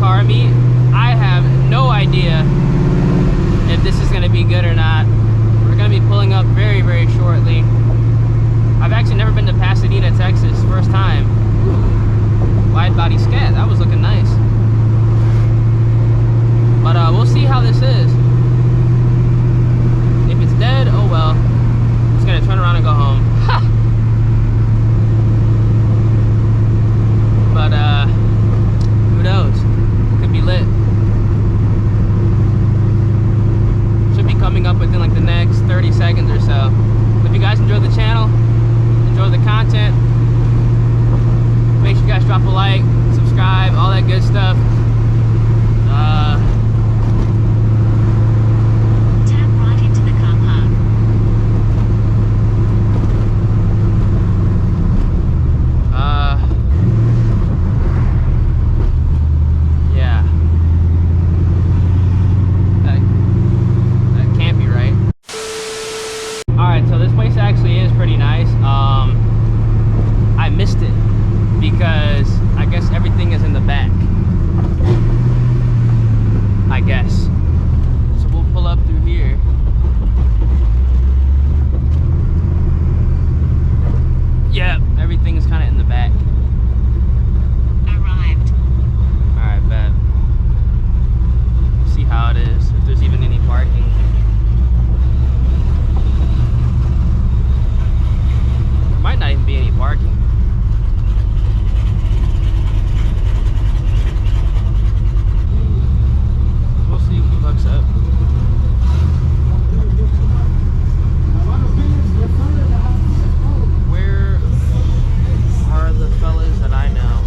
car meet. I have no idea if this is going to be good or not. We're going to be pulling up very, very shortly. I've actually never been to Pasadena, Texas. First time. Ooh, wide body scat. That was looking nice. But we'll see how this is. If it's dead, oh well. I'm just going to turn around and go home. Ha! But who knows? Could be lit. Should be coming up within like the next 30 seconds or so. If you guys enjoy the channel, enjoy the content, make sure you guys drop a like, subscribe, all that good stuff. Tap right into the car park. Yeah. That can't be right. Alright, so this place actually is pretty nice. I missed it because I guess everything is in the back. I guess. So we'll pull up through here. Yeah, everything is kind of in the back. Arrived. Alright, bet. See how it is, if there's even any parking. There might not even be any parking. We'll see who hooks up. Where are the fellas that I know?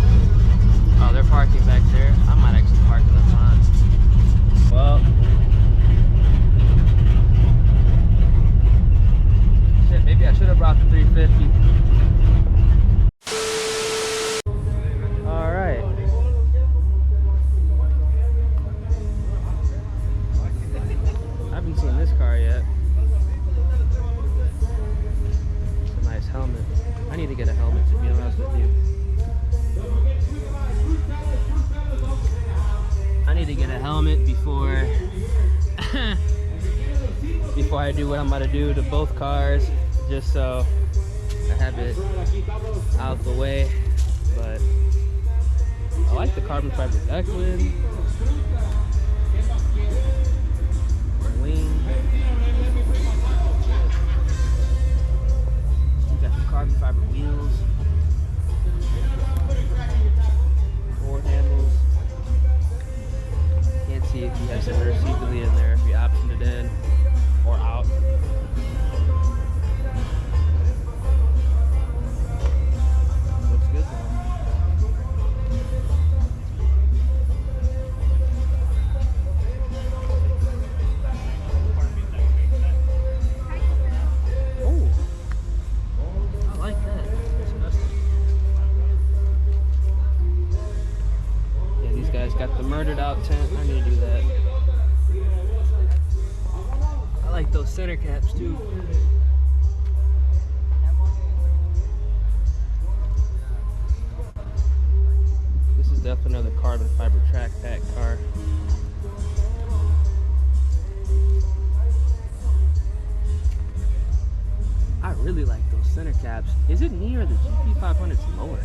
Oh, they're parking back there. I might actually park in the front. Well, shit, maybe I should have brought the 350. All right. I haven't seen this car yet. It's a nice helmet. I need to get a helmet, to be honest with you. I need to get a helmet before before I do what I'm about to do to both cars, just so I have it out the way. But I like the carbon fiber deck lid. Wing. You got the carbon fiber wheels. Door handles. Can't see if you have the receipt delete in there, if you optioned it in or out. Looks good though. Oh, I like that. Yeah, these guys got the murdered out tent. I need to do that. I like those center caps too. This is definitely another carbon fiber track pack car. I really like those center caps. Is it me or the GT500's lower?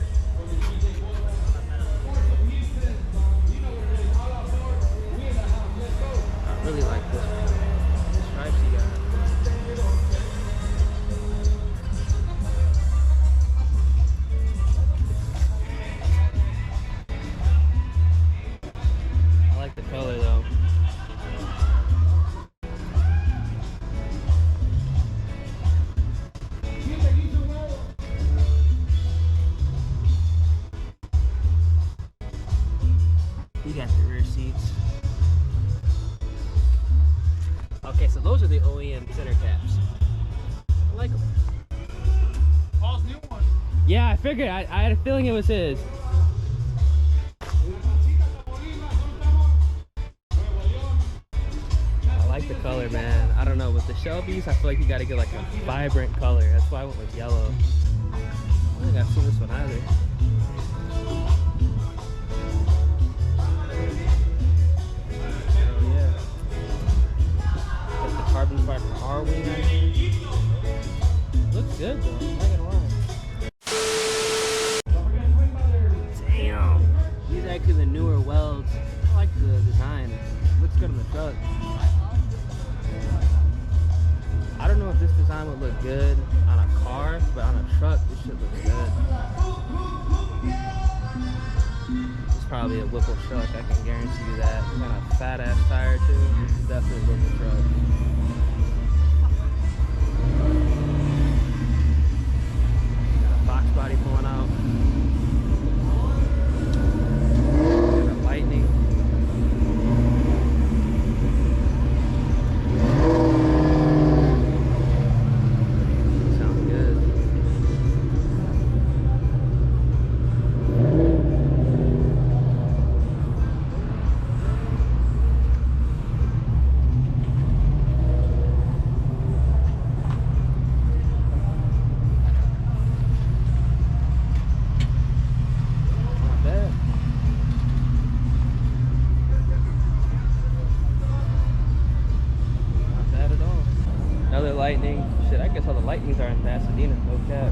I really like this one. The stripes you got. I like the color though. You got the rear seats. Okay, so those are the OEM center caps. I like them. Paul's new one. Yeah, I figured. I had a feeling it was his. I like the color, man. I don't know, with the Shelbys, I feel like you gotta get like a vibrant color. That's why I went with yellow. I don't think I've seen this one either. like the newer welds. I like the design. It looks good on the truck. I don't know if this design would look good on a car, but on a truck, this shit looks good. It's probably a Whipple truck, I can guarantee you that. It's got a fat ass tire too. This is definitely a Whipple truck. Got a Foxbody pulling out. Got a Lightning. Lightning. Shit, I guess all the Lightnings are in Pasadena, no cap.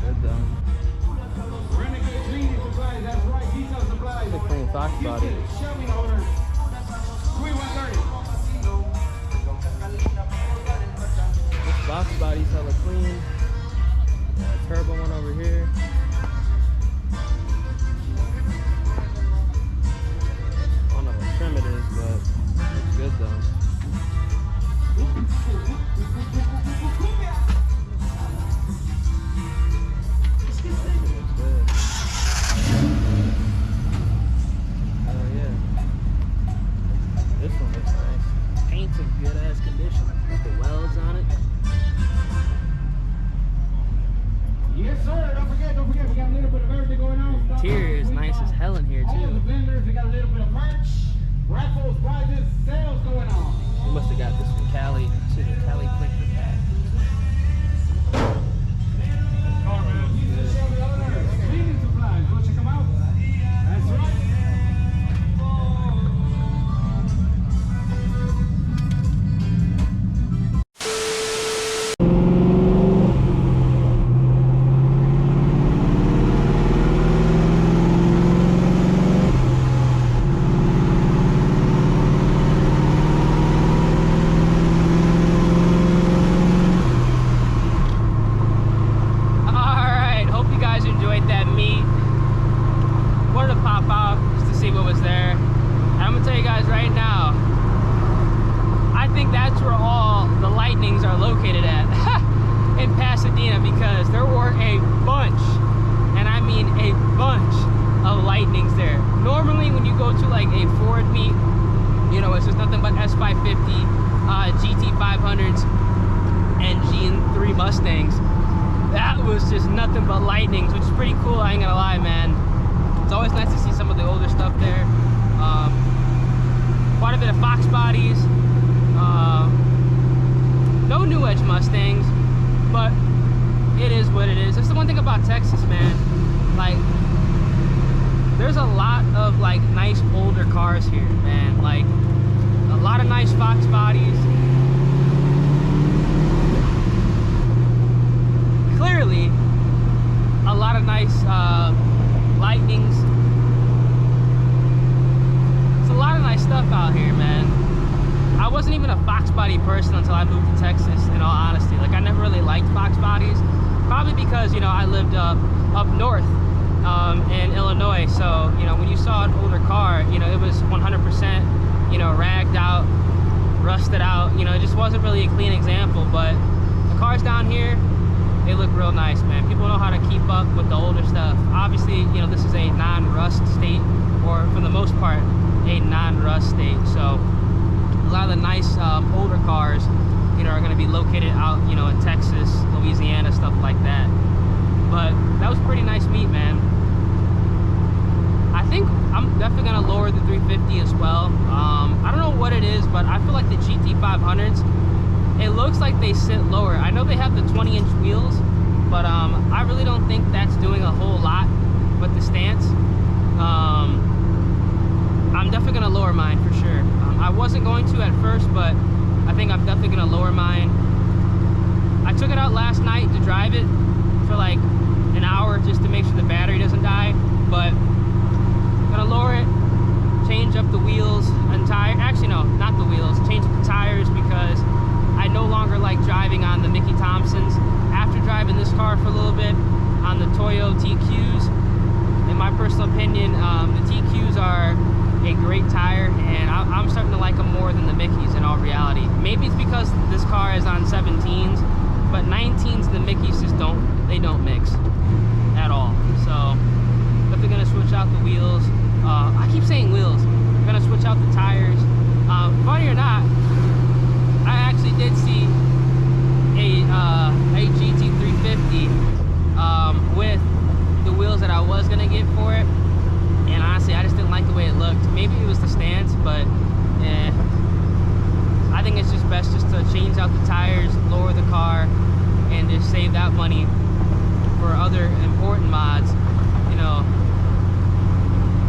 Good though. Renegade Cleaning Supplies, that's right. Detail Supplies. It's a clean Foxbody. Shelby owner. 2130. Box body's hella clean. Got a turbo one over here. I don't know what trim it is, but it's good though. Looks good. Oh yeah. This one looks nice. Paint's in good ass condition. Got the welds on it. Yes, sir. Don't forget, we got a little bit of everything going on. Interior is nice as hell in here All the too. vendors, we got a little bit of merch, raffles, prizes, sales going on. We must have got this from Cali. See the Cali click the back. These are Shelby owners. Cleaning Supplies. Go check them out. That's right. GT500s and G3 Mustangs. That was just nothing but Lightnings, which is pretty cool, I ain't gonna lie, man. It's always nice to see some of the older stuff there. Quite a bit of Fox bodies. No new edge Mustangs, but it is what it is. That's the one thing about Texas, man. Like, there's a lot of like nice older cars here, man. Like, a lot of nice Fox bodies. Clearly, a lot of nice Lightnings. It's a lot of nice stuff out here, man. I wasn't even a Fox body person until I moved to Texas, in all honesty. Like, I never really liked Fox bodies. Probably because, you know, I lived up north in Illinois. So, you know, when you saw an older car, you know, it was 100%, you know, ragged out, rusted out. You know, it just wasn't really a clean example. But the cars down here, they look real nice, man. People know how to keep up with the older stuff. Obviously, you know, this is a non-rust state, or for the most part, a non-rust state. So a lot of the nice older cars, you know, are going to be located out, you know, in Texas, Louisiana, stuff like that. But that was pretty nice meat, man. I think I'm definitely going to lower the 350 as well. I don't know what it is, but I feel like the GT500s, it looks like they sit lower. I know they have the 20-inch wheels, but I really don't think that's doing a whole lot with the stance. I'm definitely gonna lower mine for sure. I wasn't going to at first, but I think I'm definitely gonna lower mine. I took it out last night to drive it for like an hour just to make sure the battery doesn't die, but I'm gonna lower it, change up the wheels and tire. Actually, no, not the wheels, change up the tires, because I no longer like driving on the Mickey Thompsons. After driving this car for a little bit on the Toyo TQs, in my personal opinion, the TQs are a great tire, and I'm starting to like them more than the Mickeys in all reality. Maybe it's because this car is on 17s, but 19s and the Mickeys just don't mix at all. So definitely gonna switch out the wheels. I keep saying wheels. I'm gonna switch out the tires. Funny or not, I actually did see a GT350 with the wheels that I was gonna get for it, and honestly I just didn't like the way it looked. Maybe it was the stance, but I think it's just best just to change out the tires, lower the car, and just save that money for other important mods, you know,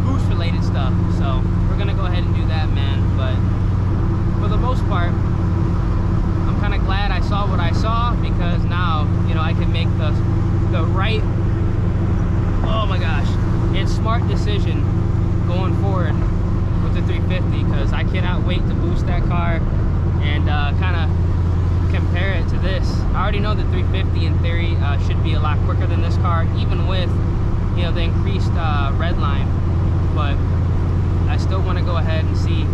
boost related stuff. So we're gonna go ahead and do that, man. But for the most part, I'm kind of glad I saw what I saw, because now, you know, I can make the right, oh my gosh, it's smart decision going forward with the 350, because I cannot wait to boost that car and kind of compare it to this. I already know the 350 in theory should be a lot quicker than this car, even with, you know, the increased red line, but I still want to go ahead and see